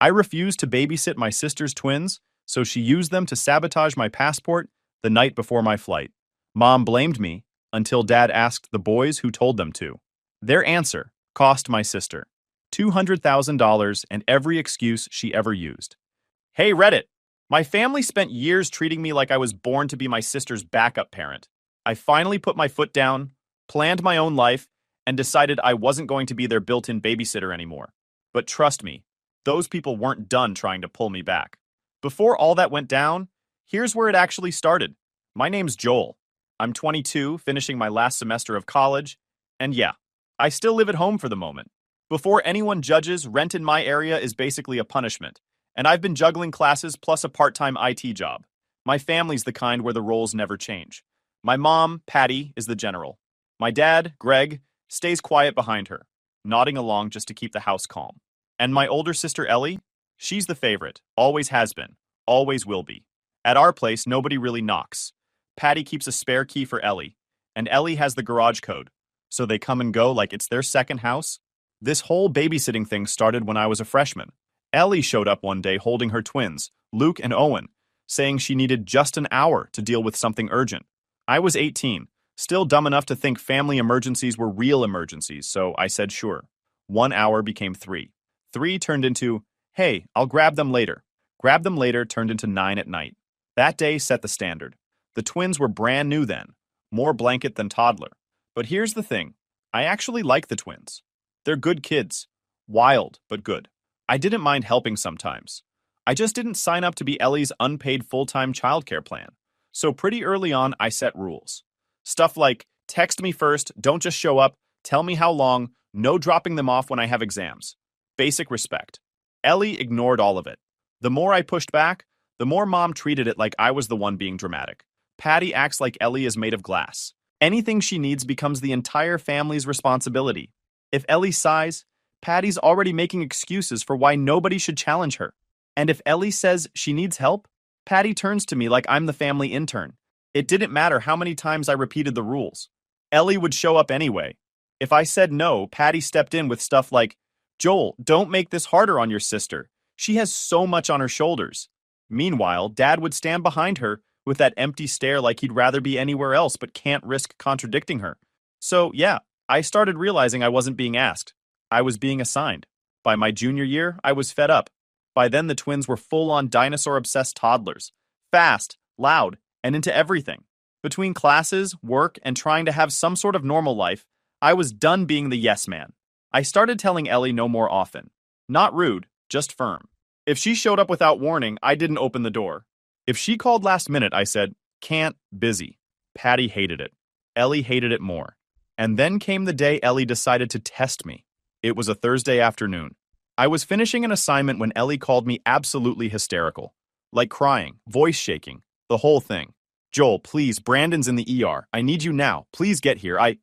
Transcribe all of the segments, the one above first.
I refused to babysit my sister's twins, so she used them to sabotage my passport the night before my flight. Mom blamed me until Dad asked the boys who told them to. Their answer cost my sister $200,000 and every excuse she ever used. Hey, Reddit! My family spent years treating me like I was born to be my sister's backup parent. I finally put my foot down, planned my own life, and decided I wasn't going to be their built-in babysitter anymore. But trust me, those people weren't done trying to pull me back. Before all that went down, here's where it actually started. My name's Joel. I'm 22, finishing my last semester of college, and yeah, I still live at home for the moment. Before anyone judges, rent in my area is basically a punishment, and I've been juggling classes plus a part-time IT job. My family's the kind where the roles never change. My mom, Patty, is the general. My dad, Greg, stays quiet behind her, nodding along just to keep the house calm. And my older sister Ellie, she's the favorite, always has been, always will be. At our place, nobody really knocks. Patty keeps a spare key for Ellie, and Ellie has the garage code, so they come and go like it's their second house. This whole babysitting thing started when I was a freshman. Ellie showed up one day holding her twins, Luke and Owen, saying she needed just an hour to deal with something urgent. I was 18, still dumb enough to think family emergencies were real emergencies, so I said sure. 1 hour became 3. 3 turned into, hey, I'll grab them later. Grab them later turned into 9 at night. That day set the standard. The twins were brand new then, more blanket than toddler. But here's the thing, I actually like the twins. They're good kids. Wild, but good. I didn't mind helping sometimes. I just didn't sign up to be Ellie's unpaid full-time childcare plan. So pretty early on, I set rules. Stuff like, text me first, don't just show up, tell me how long, no dropping them off when I have exams. Basic respect. Ellie ignored all of it. The more I pushed back, the more Mom treated it like I was the one being dramatic. Patty acts like Ellie is made of glass. Anything she needs becomes the entire family's responsibility. If Ellie sighs, Patty's already making excuses for why nobody should challenge her. And if Ellie says she needs help, Patty turns to me like I'm the family intern. It didn't matter how many times I repeated the rules. Ellie would show up anyway. If I said no, Patty stepped in with stuff like, Joel, don't make this harder on your sister. She has so much on her shoulders. Meanwhile, Dad would stand behind her with that empty stare like he'd rather be anywhere else but can't risk contradicting her. So, yeah, I started realizing I wasn't being asked. I was being assigned. By my junior year, I was fed up. By then, the twins were full-on dinosaur-obsessed toddlers. Fast, loud, and into everything. Between classes, work, and trying to have some sort of normal life, I was done being the yes man. I started telling Ellie no more often. Not rude, just firm. If she showed up without warning, I didn't open the door. If she called last minute, I said, can't, busy. Patty hated it. Ellie hated it more. And then came the day Ellie decided to test me. It was a Thursday afternoon. I was finishing an assignment when Ellie called me absolutely hysterical. Like crying, voice shaking, the whole thing. Joel, please, Brandon's in the ER. I need you now. Please get here. I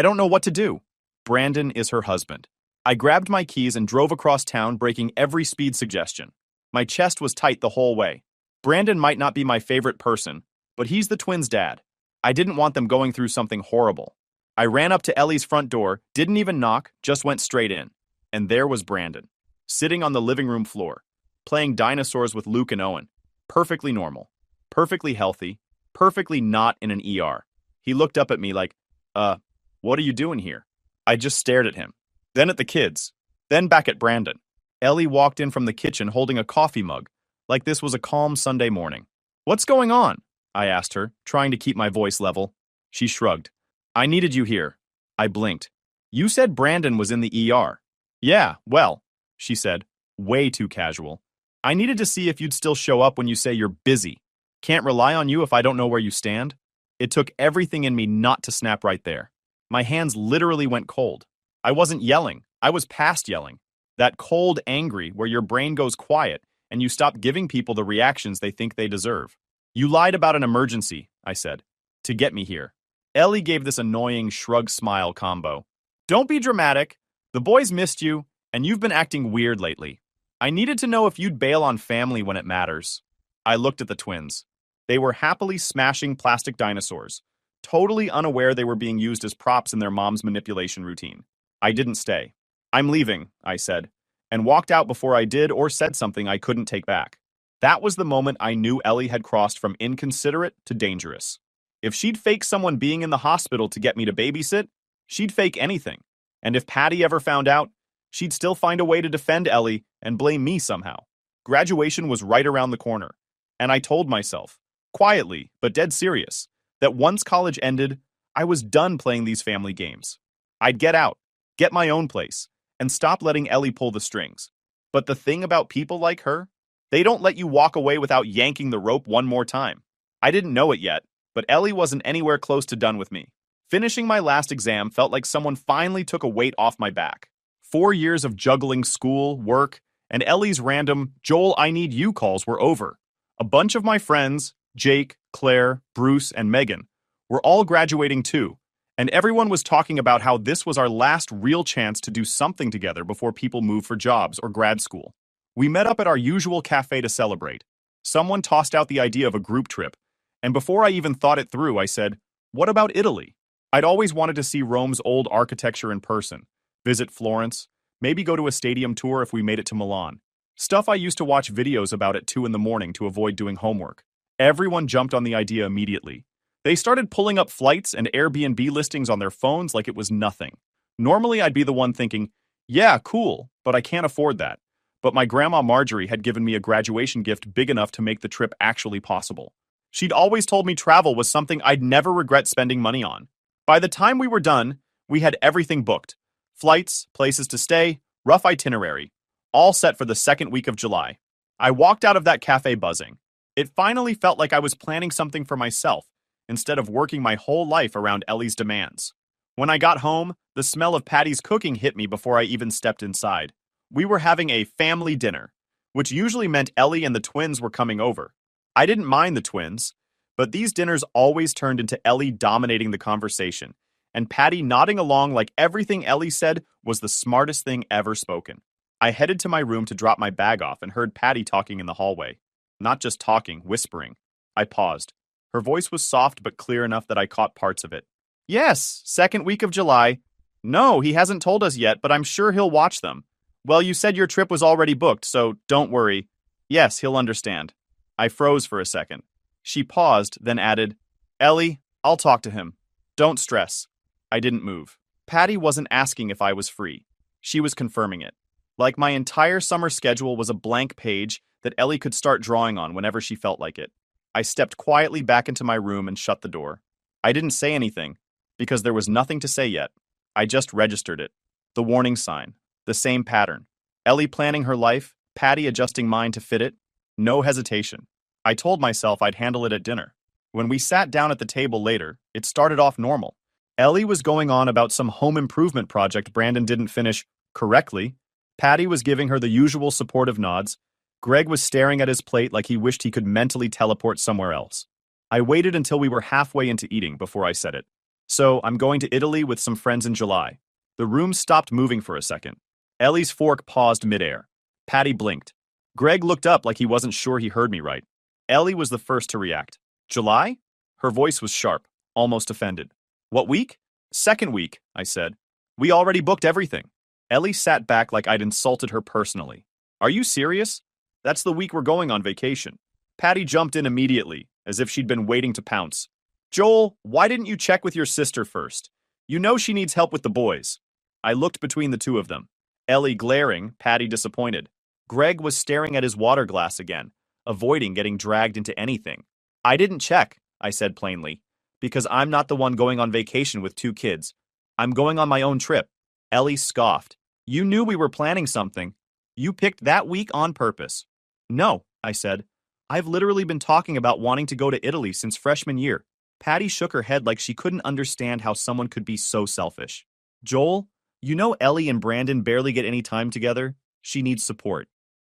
don't know what to do. Brandon is her husband. I grabbed my keys and drove across town, breaking every speed suggestion. My chest was tight the whole way. Brandon might not be my favorite person, but he's the twins' dad. I didn't want them going through something horrible. I ran up to Ellie's front door, didn't even knock, just went straight in. And there was Brandon, sitting on the living room floor, playing dinosaurs with Luke and Owen. Perfectly normal, perfectly healthy, perfectly not in an ER. He looked up at me like, what are you doing here? I just stared at him, then at the kids, then back at Brandon. Ellie walked in from the kitchen holding a coffee mug, like this was a calm Sunday morning. What's going on? I asked her, trying to keep my voice level. She shrugged. I needed you here. I blinked. You said Brandon was in the ER. Yeah, well, she said, way too casual. I needed to see if you'd still show up when you say you're busy. Can't rely on you if I don't know where you stand. It took everything in me not to snap right there. My hands literally went cold. I wasn't yelling. I was past yelling. That cold angry where your brain goes quiet and you stop giving people the reactions they think they deserve. You lied about an emergency, I said, to get me here. Ellie gave this annoying shrug-smile combo. Don't be dramatic. The boys missed you, and you've been acting weird lately. I needed to know if you'd bail on family when it matters. I looked at the twins. They were happily smashing plastic dinosaurs, totally unaware they were being used as props in their mom's manipulation routine. I didn't stay. I'm leaving, I said, and walked out before I did or said something I couldn't take back. That was the moment I knew Ellie had crossed from inconsiderate to dangerous. If she'd fake someone being in the hospital to get me to babysit, she'd fake anything. And if Patty ever found out, she'd still find a way to defend Ellie and blame me somehow. Graduation was right around the corner, and I told myself, quietly but dead serious, that once college ended, I was done playing these family games. I'd get out, get my own place, and stop letting Ellie pull the strings. But the thing about people like her, they don't let you walk away without yanking the rope one more time. I didn't know it yet, but Ellie wasn't anywhere close to done with me. Finishing my last exam felt like someone finally took a weight off my back. 4 years of juggling school, work, and Ellie's random "Joel, I need you" calls were over. A bunch of my friends, Jake, Claire, Bruce, and Megan, were all graduating too, and everyone was talking about how this was our last real chance to do something together before people move for jobs or grad school. We met up at our usual cafe to celebrate. Someone tossed out the idea of a group trip, and before I even thought it through, I said, "What about Italy?" I'd always wanted to see Rome's old architecture in person, visit Florence, maybe go to a stadium tour if we made it to Milan. Stuff I used to watch videos about at 2 in the morning to avoid doing homework. Everyone jumped on the idea immediately. They started pulling up flights and Airbnb listings on their phones like it was nothing. Normally, I'd be the one thinking, yeah, cool, but I can't afford that. But my grandma Marjorie had given me a graduation gift big enough to make the trip actually possible. She'd always told me travel was something I'd never regret spending money on. By the time we were done, we had everything booked. Flights, places to stay, rough itinerary, all set for the second week of July. I walked out of that cafe buzzing. It finally felt like I was planning something for myself, instead of working my whole life around Ellie's demands. When I got home, the smell of Patty's cooking hit me before I even stepped inside. We were having a family dinner, which usually meant Ellie and the twins were coming over. I didn't mind the twins, but these dinners always turned into Ellie dominating the conversation, and Patty nodding along like everything Ellie said was the smartest thing ever spoken. I headed to my room to drop my bag off and heard Patty talking in the hallway. Not just talking, whispering. I paused. Her voice was soft but clear enough that I caught parts of it. Yes, second week of July. No, he hasn't told us yet, but I'm sure he'll watch them. Well, you said your trip was already booked, so don't worry. Yes, he'll understand. I froze for a second. She paused, then added, Ellie, I'll talk to him. Don't stress. I didn't move. Patty wasn't asking if I was free. She was confirming it. Like my entire summer schedule was a blank page that Ellie could start drawing on whenever she felt like it. I stepped quietly back into my room and shut the door. I didn't say anything, because there was nothing to say yet. I just registered it. The warning sign. The same pattern. Ellie planning her life, Patty adjusting mine to fit it. No hesitation. I told myself I'd handle it at dinner. When we sat down at the table later, it started off normal. Ellie was going on about some home improvement project Brandon didn't finish correctly. Patty was giving her the usual supportive nods. Greg was staring at his plate like he wished he could mentally teleport somewhere else. I waited until we were halfway into eating before I said it. So, I'm going to Italy with some friends in July. The room stopped moving for a second. Ellie's fork paused midair. Patty blinked. Greg looked up like he wasn't sure he heard me right. Ellie was the first to react. July? Her voice was sharp, almost offended. What week? Second week, I said. We already booked everything. Ellie sat back like I'd insulted her personally. Are you serious? That's the week we're going on vacation. Patty jumped in immediately, as if she'd been waiting to pounce. Joel, why didn't you check with your sister first? You know she needs help with the boys. I looked between the two of them. Ellie glaring, Patty disappointed. Greg was staring at his water glass again, avoiding getting dragged into anything. I didn't check, I said plainly, because I'm not the one going on vacation with 2 kids. I'm going on my own trip. Ellie scoffed. You knew we were planning something. You picked that week on purpose. No, I said. I've literally been talking about wanting to go to Italy since freshman year. Patty shook her head like she couldn't understand how someone could be so selfish. Joel, you know Ellie and Brandon barely get any time together. She needs support.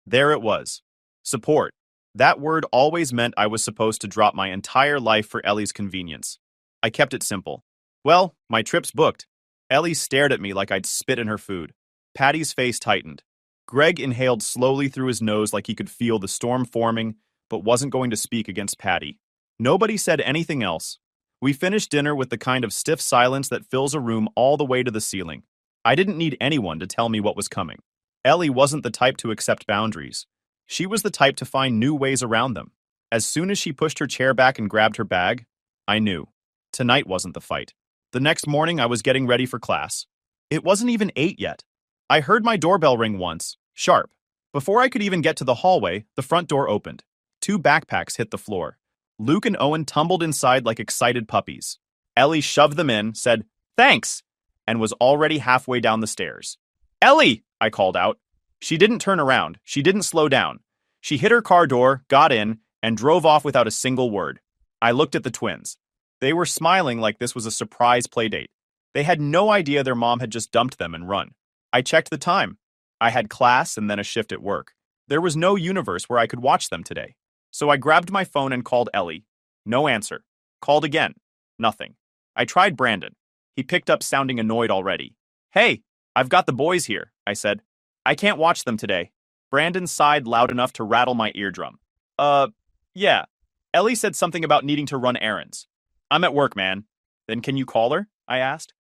There it was. Support. That word always meant I was supposed to drop my entire life for Ellie's convenience. I kept it simple. Well, my trip's booked. Ellie stared at me like I'd spit in her food. Patty's face tightened. Greg inhaled slowly through his nose like he could feel the storm forming, but wasn't going to speak against Patty. Nobody said anything else. We finished dinner with the kind of stiff silence that fills a room all the way to the ceiling. I didn't need anyone to tell me what was coming. Ellie wasn't the type to accept boundaries. She was the type to find new ways around them. As soon as she pushed her chair back and grabbed her bag, I knew. Tonight wasn't the fight. The next morning, I was getting ready for class. It wasn't even 8 yet. I heard my doorbell ring once, sharp. Before I could even get to the hallway, the front door opened. 2 backpacks hit the floor. Luke and Owen tumbled inside like excited puppies. Ellie shoved them in, said, "Thanks," and was already halfway down the stairs. "Ellie!" I called out. She didn't turn around. She didn't slow down. She hit her car door, got in, and drove off without a single word. I looked at the twins. They were smiling like this was a surprise playdate. They had no idea their mom had just dumped them and run. I checked the time. I had class and then a shift at work. There was no universe where I could watch them today. So I grabbed my phone and called Ellie. No answer. Called again. Nothing. I tried Brandon. He picked up sounding annoyed already. "Hey, I've got the boys here," I said. "I can't watch them today." Brandon sighed loud enough to rattle my eardrum. Yeah. Ellie said something about needing to run errands. "I'm at work, man." "Then can you call her?" I asked.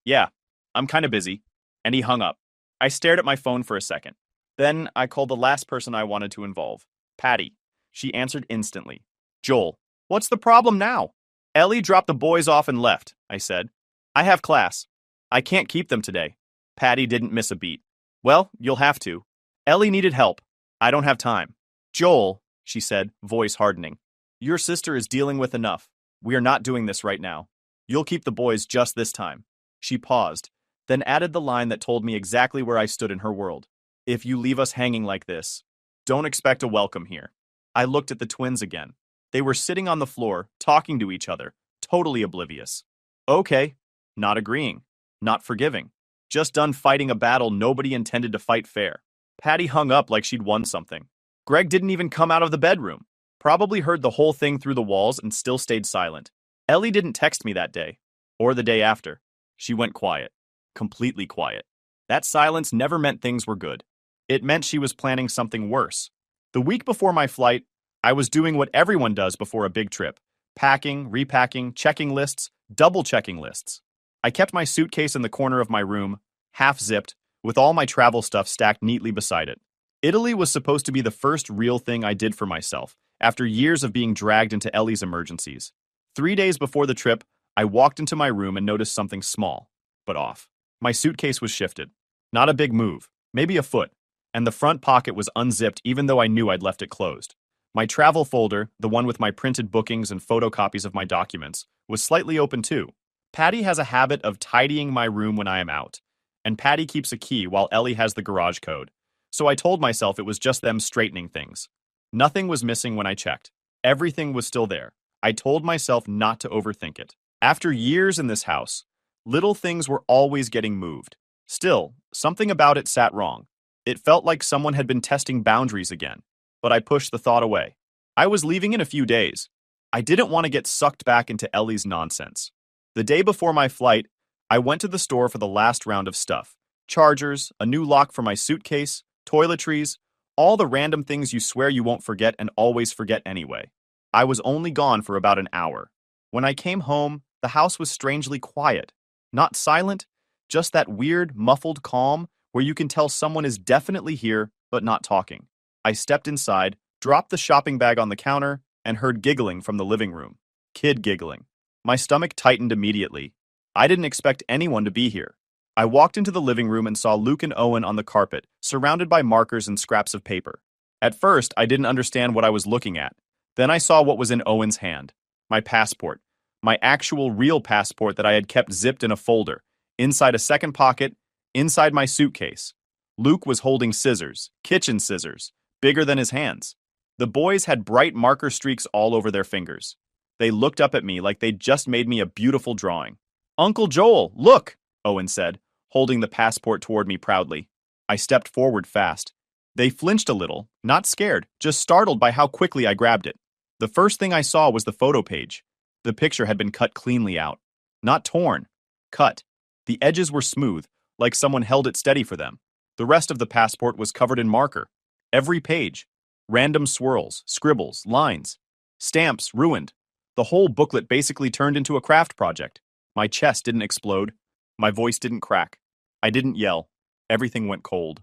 Yeah. I'm kinda busy." And he hung up. I stared at my phone for a second. Then I called the last person I wanted to involve. Patty. She answered instantly. "Joel, what's the problem now?" "Ellie dropped the boys off and left," I said. "I have class. I can't keep them today." Patty didn't miss a beat. "Well, you'll have to. Ellie needed help. I don't have time." "Joel," she said, voice hardening. "Your sister is dealing with enough. We are not doing this right now. You'll keep the boys just this time." She paused, then added the line that told me exactly where I stood in her world. "If you leave us hanging like this, don't expect a welcome here." I looked at the twins again. They were sitting on the floor, talking to each other, totally oblivious. Okay, not agreeing, not forgiving. Just done fighting a battle nobody intended to fight fair. Patty hung up like she'd won something. Greg didn't even come out of the bedroom. Probably heard the whole thing through the walls and still stayed silent. Ellie didn't text me that day, or the day after. She went quiet. Completely quiet. That silence never meant things were good. It meant she was planning something worse. The week before my flight, I was doing what everyone does before a big trip. Packing, repacking, checking lists, double-checking lists. I kept my suitcase in the corner of my room, half-zipped, with all my travel stuff stacked neatly beside it. Italy was supposed to be the first real thing I did for myself, after years of being dragged into Ellie's emergencies. 3 days before the trip, I walked into my room and noticed something small, but off. My suitcase was shifted. Not a big move, maybe a foot, and the front pocket was unzipped even though I knew I'd left it closed. My travel folder, the one with my printed bookings and photocopies of my documents, was slightly open too. Patty has a habit of tidying my room when I am out, and Patty keeps a key while Ellie has the garage code. So I told myself it was just them straightening things. Nothing was missing when I checked. Everything was still there. I told myself not to overthink it. After years in this house, little things were always getting moved. Still, something about it sat wrong. It felt like someone had been testing boundaries again, but I pushed the thought away. I was leaving in a few days. I didn't want to get sucked back into Ellie's nonsense. The day before my flight, I went to the store for the last round of stuff. Chargers, a new lock for my suitcase, toiletries, all the random things you swear you won't forget and always forget anyway. I was only gone for about an hour. When I came home, the house was strangely quiet. Not silent, just that weird, muffled calm where you can tell someone is definitely here, but not talking. I stepped inside, dropped the shopping bag on the counter, and heard giggling from the living room. Kid giggling. My stomach tightened immediately. I didn't expect anyone to be here. I walked into the living room and saw Luke and Owen on the carpet, surrounded by markers and scraps of paper. At first, I didn't understand what I was looking at. Then I saw what was in Owen's hand. My passport. My actual real passport that I had kept zipped in a folder, inside a second pocket, inside my suitcase. Luke was holding scissors, kitchen scissors, bigger than his hands. The boys had bright marker streaks all over their fingers. They looked up at me like they'd just made me a beautiful drawing. "Uncle Joel, look!" Owen said, holding the passport toward me proudly. I stepped forward fast. They flinched a little, not scared, just startled by how quickly I grabbed it. The first thing I saw was the photo page. The picture had been cut cleanly out. Not torn. Cut. The edges were smooth, like someone held it steady for them. The rest of the passport was covered in marker. Every page. Random swirls, scribbles, lines. Stamps ruined. The whole booklet basically turned into a craft project. My chest didn't explode. My voice didn't crack. I didn't yell. Everything went cold.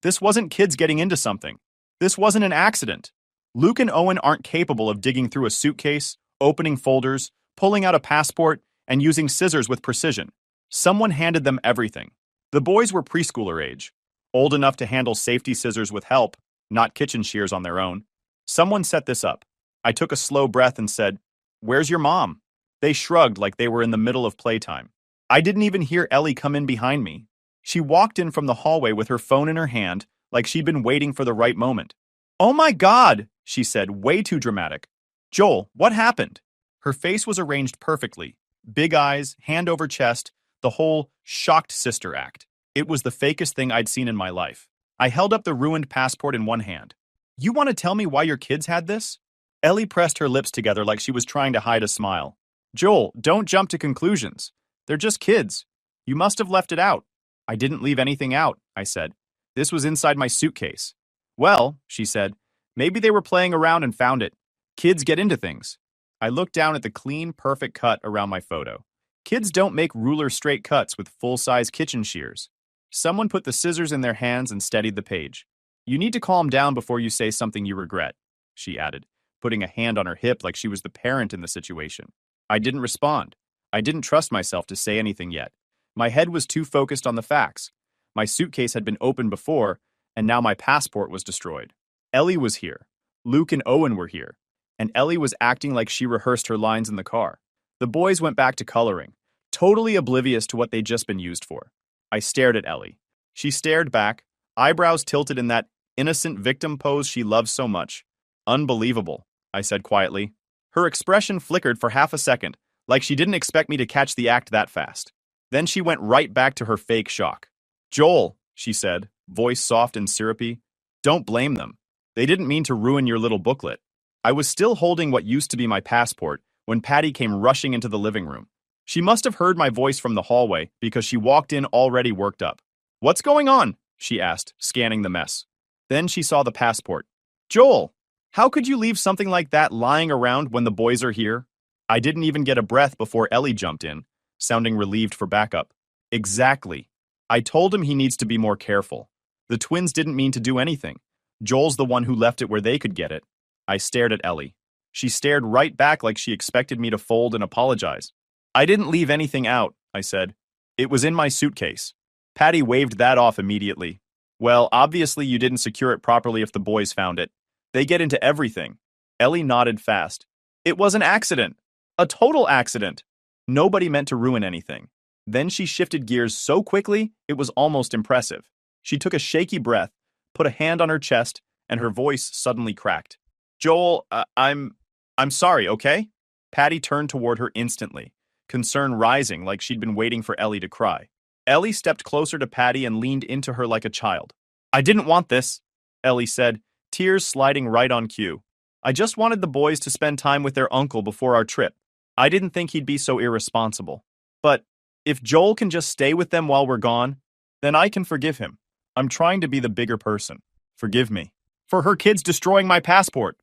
This wasn't kids getting into something. This wasn't an accident. Luke and Owen aren't capable of digging through a suitcase, opening folders, pulling out a passport, and using scissors with precision. Someone handed them everything. The boys were preschooler age, old enough to handle safety scissors with help, not kitchen shears on their own. Someone set this up. I took a slow breath and said, "Where's your mom?" They shrugged like they were in the middle of playtime. I didn't even hear Ellie come in behind me. She walked in from the hallway with her phone in her hand, like she'd been waiting for the right moment. "Oh my God," she said, way too dramatic. "Joel, what happened?" Her face was arranged perfectly. Big eyes, hand over chest, the whole shocked sister act. It was the fakest thing I'd seen in my life. I held up the ruined passport in one hand. "You want to tell me why your kids had this?" Ellie pressed her lips together like she was trying to hide a smile. "Joel, don't jump to conclusions. They're just kids. You must have left it out." "I didn't leave anything out," I said. "This was inside my suitcase." "Well," she said, "maybe they were playing around and found it. Kids get into things." I looked down at the clean, perfect cut around my photo. Kids don't make ruler straight cuts with full-size kitchen shears. Someone put the scissors in their hands and steadied the page. "You need to calm down before you say something you regret," she added, putting a hand on her hip like she was the parent in the situation. I didn't respond. I didn't trust myself to say anything yet. My head was too focused on the facts. My suitcase had been opened before, and now my passport was destroyed. Ellie was here. Luke and Owen were here. And Ellie was acting like she rehearsed her lines in the car. The boys went back to coloring, totally oblivious to what they'd just been used for. I stared at Ellie. She stared back, eyebrows tilted in that innocent victim pose she loves so much. "Unbelievable," I said quietly. Her expression flickered for half a second, like she didn't expect me to catch the act that fast. Then she went right back to her fake shock. "Joel," she said, voice soft and syrupy, "don't blame them. They didn't mean to ruin your little booklet." I was still holding what used to be my passport when Patty came rushing into the living room. She must have heard my voice from the hallway because she walked in already worked up. "What's going on?" she asked, scanning the mess. Then she saw the passport. "Joel, how could you leave something like that lying around when the boys are here?" I didn't even get a breath before Ellie jumped in, sounding relieved for backup. "Exactly. I told him he needs to be more careful. The twins didn't mean to do anything. Joel's the one who left it where they could get it." I stared at Ellie. She stared right back like she expected me to fold and apologize. "I didn't leave anything out," I said. "It was in my suitcase." Patty waved that off immediately. "Well, obviously you didn't secure it properly if the boys found it. They get into everything." Ellie nodded fast. "It was an accident. A total accident. Nobody meant to ruin anything." Then she shifted gears so quickly, it was almost impressive. She took a shaky breath, put a hand on her chest, and her voice suddenly cracked. "Joel, I'm sorry, okay?" Patty turned toward her instantly, concern rising like she'd been waiting for Ellie to cry. Ellie stepped closer to Patty and leaned into her like a child. "I didn't want this," Ellie said, tears sliding right on cue. "I just wanted the boys to spend time with their uncle before our trip. I didn't think he'd be so irresponsible. But if Joel can just stay with them while we're gone, then I can forgive him. I'm trying to be the bigger person. Forgive me. For her kids destroying my passport."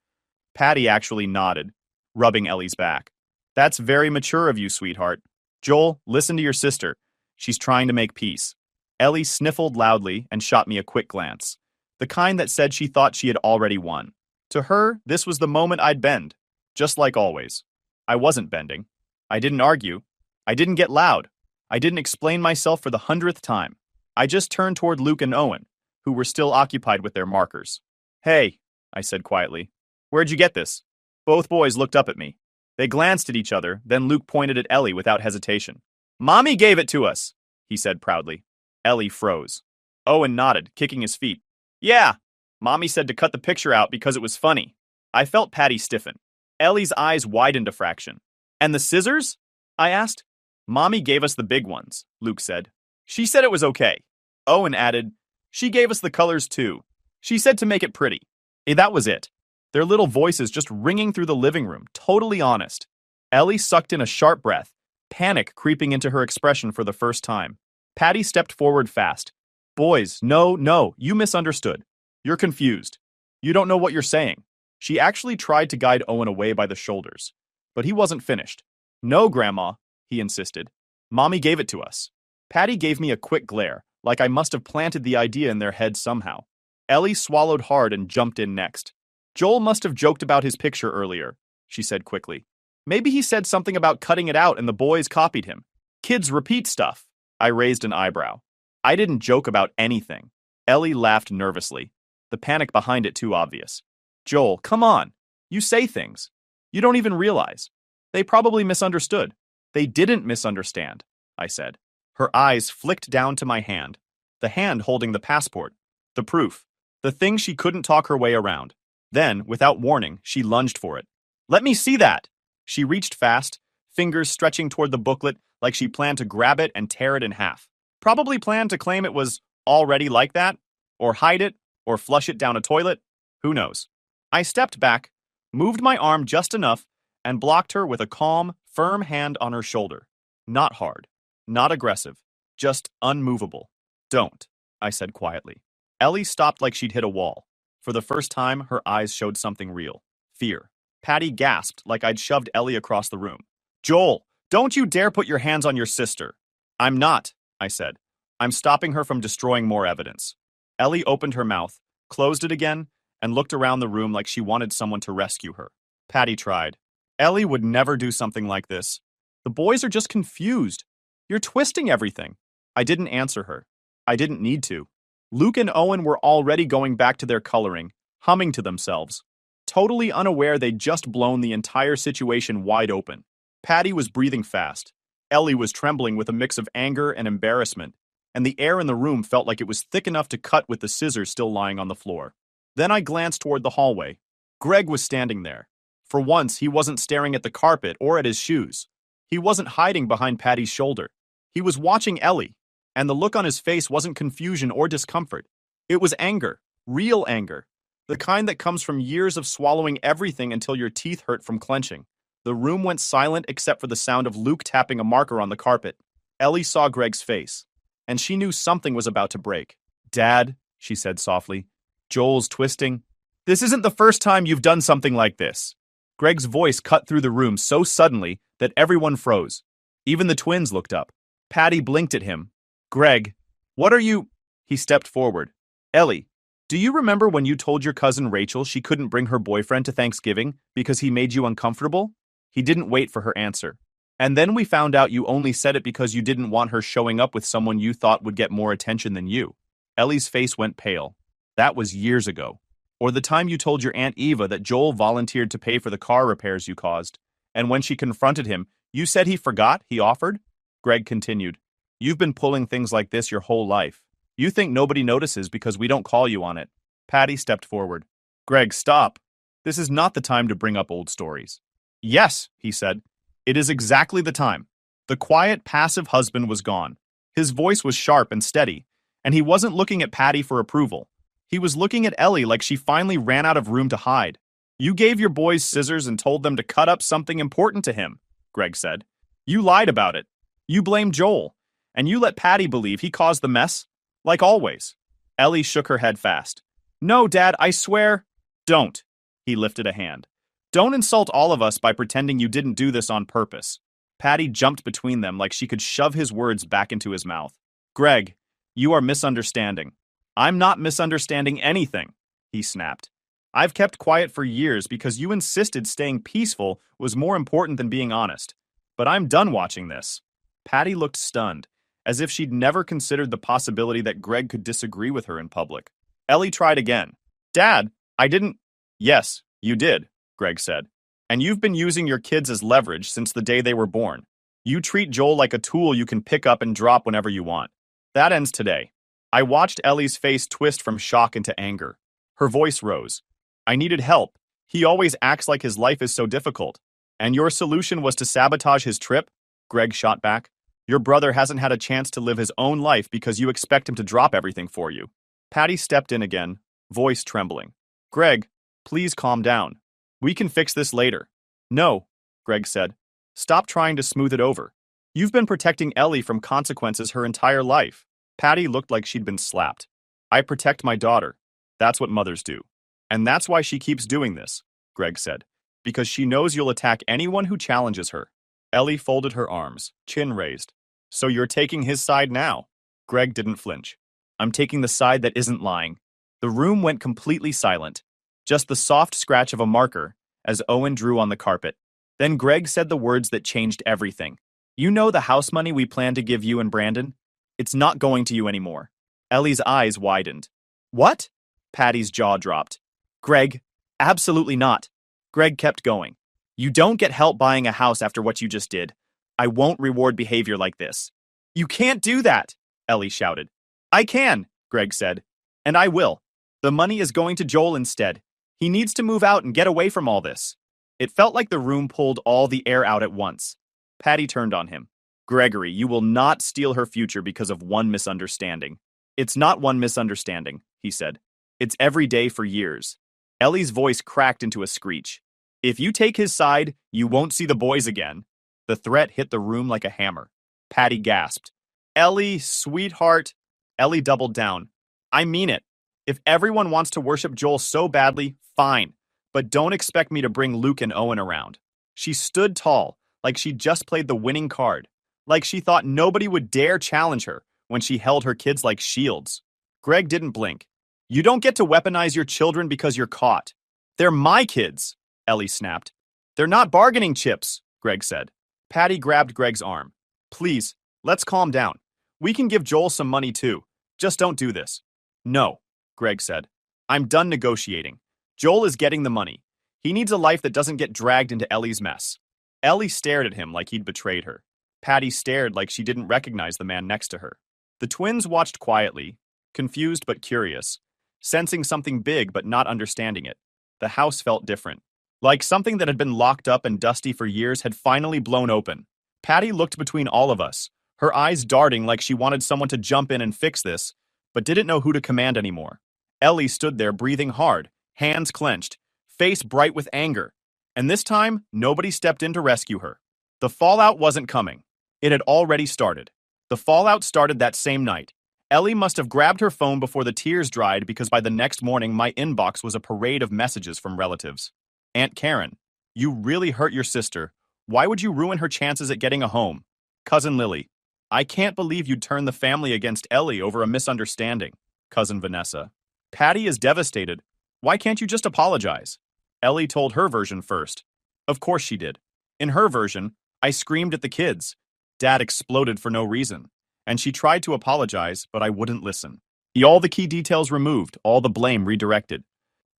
Patty actually nodded, rubbing Ellie's back. "That's very mature of you, sweetheart. Joel, listen to your sister. She's trying to make peace." Ellie sniffled loudly and shot me a quick glance, the kind that said she thought she had already won. To her, this was the moment I'd bend, just like always. I wasn't bending. I didn't argue. I didn't get loud. I didn't explain myself for the 100th time. I just turned toward Luke and Owen, who were still occupied with their markers. "Hey," I said quietly. "Where'd you get this?" Both boys looked up at me. They glanced at each other, then Luke pointed at Ellie without hesitation. "Mommy gave it to us," he said proudly. Ellie froze. Owen nodded, kicking his feet. "Yeah, Mommy said to cut the picture out because it was funny." I felt Patty stiffen. Ellie's eyes widened a fraction. "And the scissors?" I asked. "Mommy gave us the big ones," Luke said. "She said it was okay." Owen added, "She gave us the colors too. She said to make it pretty." That was it. Their little voices just ringing through the living room, totally honest. Ellie sucked in a sharp breath, panic creeping into her expression for the first time. Patty stepped forward fast. "Boys, no, you misunderstood. You're confused. You don't know what you're saying." She actually tried to guide Owen away by the shoulders, but he wasn't finished. "No, Grandma," he insisted. "Mommy gave it to us." Patty gave me a quick glare, like I must have planted the idea in their heads somehow. Ellie swallowed hard and jumped in next. Joel must have joked about his picture earlier, she said quickly. Maybe he said something about cutting it out and the boys copied him. Kids repeat stuff. I raised an eyebrow. I didn't joke about anything. Ellie laughed nervously, the panic behind it too obvious. Joel, come on. You say things. You don't even realize. They probably misunderstood. They didn't misunderstand, I said. Her eyes flicked down to my hand, the hand holding the passport, the proof, the thing she couldn't talk her way around. Then, without warning, she lunged for it. Let me see that! She reached fast, fingers stretching toward the booklet like she planned to grab it and tear it in half. Probably planned to claim it was already like that, or hide it, or flush it down a toilet. Who knows? I stepped back, moved my arm just enough, and blocked her with a calm, firm hand on her shoulder. Not hard, not aggressive, just unmovable. Don't, I said quietly. Ellie stopped like she'd hit a wall. For the first time, her eyes showed something real. Fear. Patty gasped like I'd shoved Ellie across the room. Joel, don't you dare put your hands on your sister. I'm not, I said. I'm stopping her from destroying more evidence. Ellie opened her mouth, closed it again, and looked around the room like she wanted someone to rescue her. Patty tried. Ellie would never do something like this. The boys are just confused. You're twisting everything. I didn't answer her. I didn't need to. Luke and Owen were already going back to their coloring, humming to themselves, totally unaware they'd just blown the entire situation wide open. Patty was breathing fast. Ellie was trembling with a mix of anger and embarrassment, and the air in the room felt like it was thick enough to cut with the scissors still lying on the floor. Then I glanced toward the hallway. Greg was standing there. For once, he wasn't staring at the carpet or at his shoes. He wasn't hiding behind Patty's shoulder. He was watching Ellie, and the look on his face wasn't confusion or discomfort. It was anger, real anger, the kind that comes from years of swallowing everything until your teeth hurt from clenching. The room went silent except for the sound of Luke tapping a marker on the carpet. Ellie saw Greg's face, and she knew something was about to break. Dad, she said softly, Joel's twisting. This isn't the first time you've done something like this. Greg's voice cut through the room so suddenly that everyone froze. Even the twins looked up. Patty blinked at him. Greg, what are you? He stepped forward. Ellie, do you remember when you told your cousin Rachel she couldn't bring her boyfriend to Thanksgiving because he made you uncomfortable? He didn't wait for her answer. And then we found out you only said it because you didn't want her showing up with someone you thought would get more attention than you. Ellie's face went pale. That was years ago. Or the time you told your Aunt Eva that Joel volunteered to pay for the car repairs you caused. And when she confronted him, you said he forgot, he offered? Greg continued. You've been pulling things like this your whole life. You think nobody notices because we don't call you on it. Patty stepped forward. Greg, stop. This is not the time to bring up old stories. Yes, he said. It is exactly the time. The quiet, passive husband was gone. His voice was sharp and steady, and he wasn't looking at Patty for approval. He was looking at Ellie like she finally ran out of room to hide. You gave your boys scissors and told them to cut up something important to him, Greg said. You lied about it. You blamed Joel, and you let Patty believe he caused the mess, like always. Ellie shook her head fast. No, Dad, I swear. Don't. He lifted a hand. Don't insult all of us by pretending you didn't do this on purpose. Patty jumped between them like she could shove his words back into his mouth. Greg, you are misunderstanding. I'm not misunderstanding anything, he snapped. I've kept quiet for years because you insisted staying peaceful was more important than being honest. But I'm done watching this. Patty looked stunned, as if she'd never considered the possibility that Greg could disagree with her in public. Ellie tried again. Dad, I didn't... Yes, you did, Greg said. And you've been using your kids as leverage since the day they were born. You treat Joel like a tool you can pick up and drop whenever you want. That ends today. I watched Ellie's face twist from shock into anger. Her voice rose. I needed help. He always acts like his life is so difficult. And your solution was to sabotage his trip? Greg shot back. Your brother hasn't had a chance to live his own life because you expect him to drop everything for you. Patty stepped in again, voice trembling. Greg, please calm down. We can fix this later. No, Greg said. Stop trying to smooth it over. You've been protecting Ellie from consequences her entire life. Patty looked like she'd been slapped. I protect my daughter. That's what mothers do. And that's why she keeps doing this, Greg said. Because she knows you'll attack anyone who challenges her. Ellie folded her arms, chin raised. So you're taking his side now? Greg didn't flinch. I'm taking the side that isn't lying. The room went completely silent, just the soft scratch of a marker as Owen drew on the carpet. Then Greg said the words that changed everything. You know the house money we planned to give you and Brandon? It's not going to you anymore. Ellie's eyes widened. What? Patty's jaw dropped. Greg, absolutely not. Greg kept going. You don't get help buying a house after what you just did. I won't reward behavior like this. You can't do that, Ellie shouted. I can, Greg said. And I will. The money is going to Joel instead. He needs to move out and get away from all this. It felt like the room pulled all the air out at once. Patty turned on him. Gregory, you will not steal her future because of one misunderstanding. It's not one misunderstanding, he said. It's every day for years. Ellie's voice cracked into a screech. If you take his side, you won't see the boys again. The threat hit the room like a hammer. Patty gasped. Ellie, sweetheart. Ellie doubled down. I mean it. If everyone wants to worship Joel so badly, fine. But don't expect me to bring Luke and Owen around. She stood tall, like she'd just played the winning card. Like she thought nobody would dare challenge her when she held her kids like shields. Greg didn't blink. You don't get to weaponize your children because you're caught. They're my kids, Ellie snapped. They're not bargaining chips, Greg said. Patty grabbed Greg's arm. Please, let's calm down. We can give Joel some money too. Just don't do this. No, Greg said. I'm done negotiating. Joel is getting the money. He needs a life that doesn't get dragged into Ellie's mess. Ellie stared at him like he'd betrayed her. Patty stared like she didn't recognize the man next to her. The twins watched quietly, confused but curious, sensing something big but not understanding it. The house felt different. Like something that had been locked up and dusty for years had finally blown open. Patty looked between all of us, her eyes darting like she wanted someone to jump in and fix this, but didn't know who to command anymore. Ellie stood there breathing hard, hands clenched, face bright with anger. And this time, nobody stepped in to rescue her. The fallout wasn't coming. It had already started. The fallout started that same night. Ellie must have grabbed her phone before the tears dried because by the next morning my inbox was a parade of messages from relatives. Aunt Karen, you really hurt your sister. Why would you ruin her chances at getting a home? Cousin Lily, I can't believe you'd turn the family against Ellie over a misunderstanding. Cousin Vanessa, Patty is devastated. Why can't you just apologize? Ellie told her version first. Of course she did. In her version, I screamed at the kids. Dad exploded for no reason. And she tried to apologize, but I wouldn't listen. All the key details removed, all the blame redirected.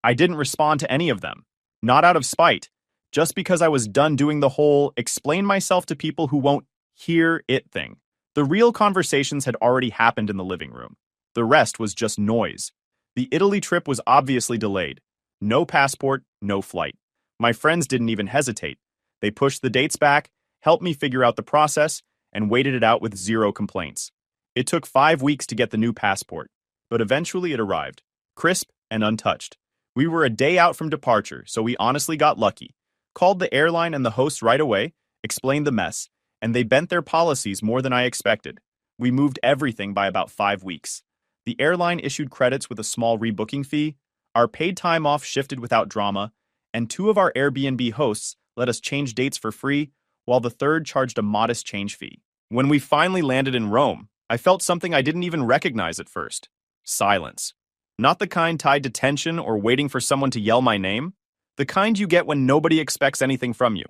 I didn't respond to any of them. Not out of spite. Just because I was done doing the whole explain myself to people who won't hear it thing. The real conversations had already happened in the living room. The rest was just noise. The Italy trip was obviously delayed. No passport, no flight. My friends didn't even hesitate. They pushed the dates back, helped me figure out the process, and waited it out with zero complaints. It took 5 weeks to get the new passport, but eventually it arrived, crisp and untouched. We were a day out from departure, so we honestly got lucky. Called the airline and the host right away, explained the mess, and they bent their policies more than I expected. We moved everything by about 5 weeks. The airline issued credits with a small rebooking fee, our paid time off shifted without drama, and 2 of our Airbnb hosts let us change dates for free, while the third charged a modest change fee. When we finally landed in Rome, I felt something I didn't even recognize at first. Silence. Not the kind tied to tension or waiting for someone to yell my name. The kind you get when nobody expects anything from you.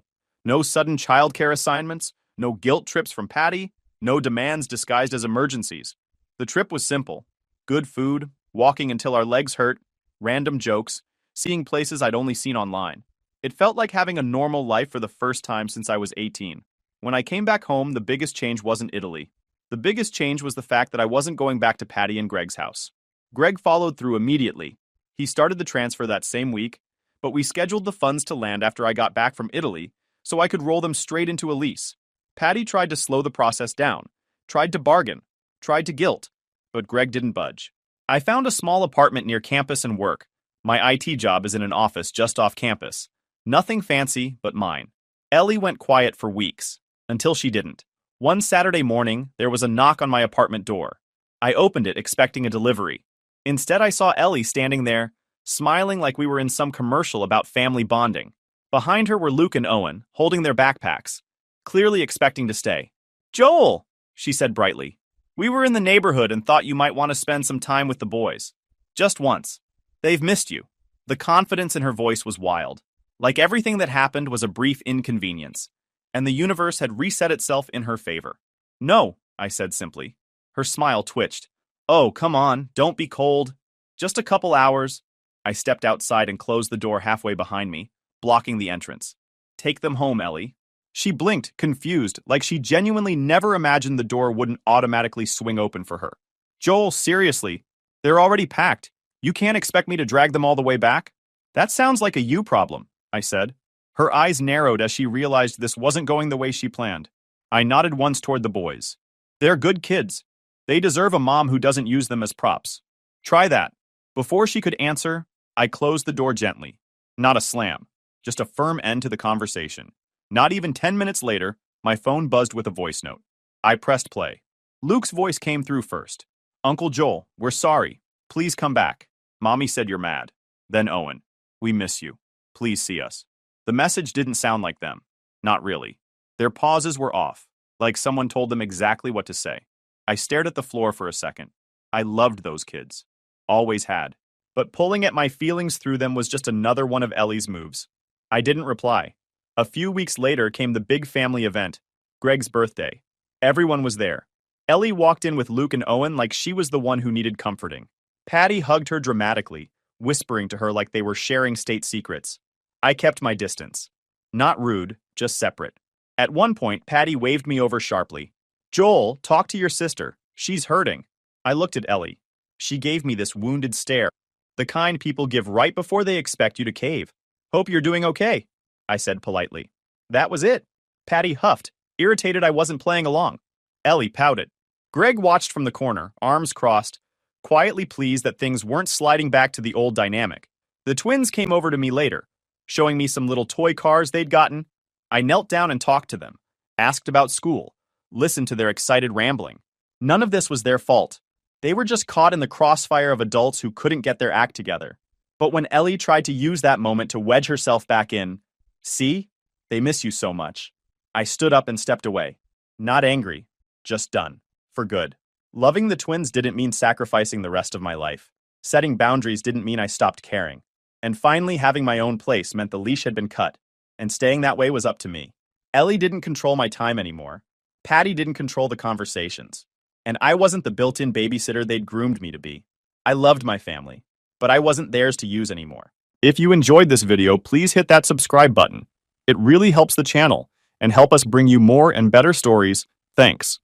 No sudden childcare assignments, no guilt trips from Patty, no demands disguised as emergencies. The trip was simple. Good food, walking until our legs hurt, random jokes, seeing places I'd only seen online. It felt like having a normal life for the first time since I was 18. When I came back home, the biggest change wasn't Italy. The biggest change was the fact that I wasn't going back to Patty and Greg's house. Greg followed through immediately. He started the transfer that same week, but we scheduled the funds to land after I got back from Italy so I could roll them straight into a lease. Patty tried to slow the process down, tried to bargain, tried to guilt, but Greg didn't budge. I found a small apartment near campus and work. My IT job is in an office just off campus. Nothing fancy, but mine. Ellie went quiet for weeks, until she didn't. One Saturday morning, there was a knock on my apartment door. I opened it expecting a delivery. Instead, I saw Ellie standing there, smiling like we were in some commercial about family bonding. Behind her were Luke and Owen, holding their backpacks, clearly expecting to stay. "Joel," she said brightly. "We were in the neighborhood and thought you might want to spend some time with the boys. Just once." They've missed you. The confidence in her voice was wild. Like everything that happened was a brief inconvenience, and the universe had reset itself in her favor. No, I said simply. Her smile twitched. Oh, come on, don't be cold. Just a couple hours. I stepped outside and closed the door halfway behind me, blocking the entrance. Take them home, Ellie. She blinked, confused, like she genuinely never imagined the door wouldn't automatically swing open for her. Joel, seriously, they're already packed. You can't expect me to drag them all the way back? That sounds like a you problem, I said. Her eyes narrowed as she realized this wasn't going the way she planned. I nodded once toward the boys. They're good kids. They deserve a mom who doesn't use them as props. Try that. Before she could answer, I closed the door gently. Not a slam, just a firm end to the conversation. Not even 10 minutes later, my phone buzzed with a voice note. I pressed play. Luke's voice came through first. Uncle Joel, we're sorry. Please come back. Mommy said you're mad. Then Owen, we miss you. Please see us. The message didn't sound like them. Not really. Their pauses were off, like someone told them exactly what to say. I stared at the floor for a second. I loved those kids. Always had. But pulling at my feelings through them was just another one of Ellie's moves. I didn't reply. A few weeks later came the big family event, Greg's birthday. Everyone was there. Ellie walked in with Luke and Owen like she was the one who needed comforting. Patty hugged her dramatically, whispering to her like they were sharing state secrets. I kept my distance. Not rude, just separate. At one point, Patty waved me over sharply. Joel, talk to your sister. She's hurting. I looked at Ellie. She gave me this wounded stare, the kind people give right before they expect you to cave. Hope you're doing okay, I said politely. That was it. Patty huffed, irritated I wasn't playing along. Ellie pouted. Greg watched from the corner, arms crossed, quietly pleased that things weren't sliding back to the old dynamic. The twins came over to me later, showing me some little toy cars they'd gotten. I knelt down and talked to them, asked about school, listened to their excited rambling. None of this was their fault. They were just caught in the crossfire of adults who couldn't get their act together. But when Ellie tried to use that moment to wedge herself back in, see? They miss you so much. I stood up and stepped away. Not angry, just done. For good. Loving the twins didn't mean sacrificing the rest of my life. Setting boundaries didn't mean I stopped caring. And finally having my own place meant the leash had been cut, and staying that way was up to me. Ellie didn't control my time anymore. Patty didn't control the conversations. And I wasn't the built-in babysitter they'd groomed me to be. I loved my family, but I wasn't theirs to use anymore. If you enjoyed this video, please hit that subscribe button. It really helps the channel and help us bring you more and better stories. Thanks.